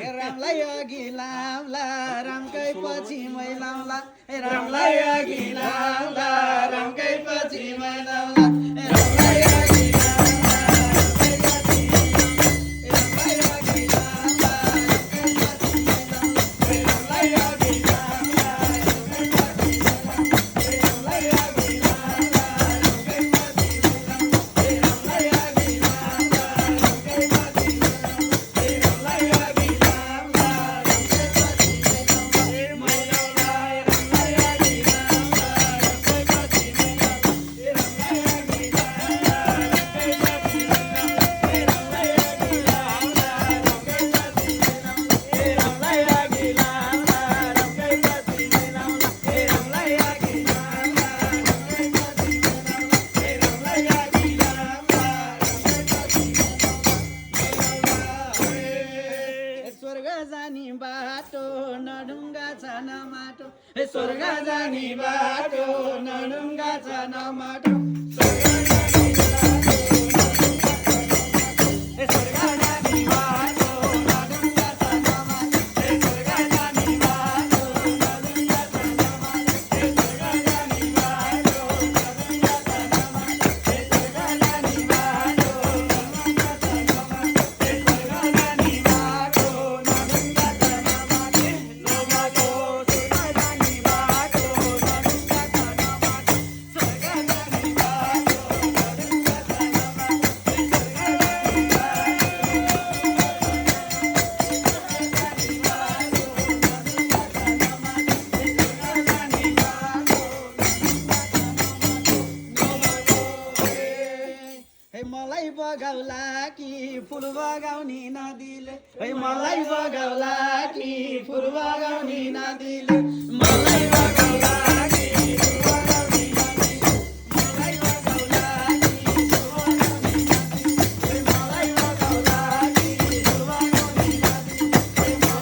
रामलाई अघि लाउँला रामकै पछि मै लाउँला रामलाई अघि लाउँला रामकै पछि मै लाउँला रामलाई अघि स्वर्ग जानी बाटो नडुङ्गा छ न माटो मलाई बगाउला कि फुल बगाउने नदीले मलाई बगाउला कि फुल बगाउने नदीले मलाई बगाउला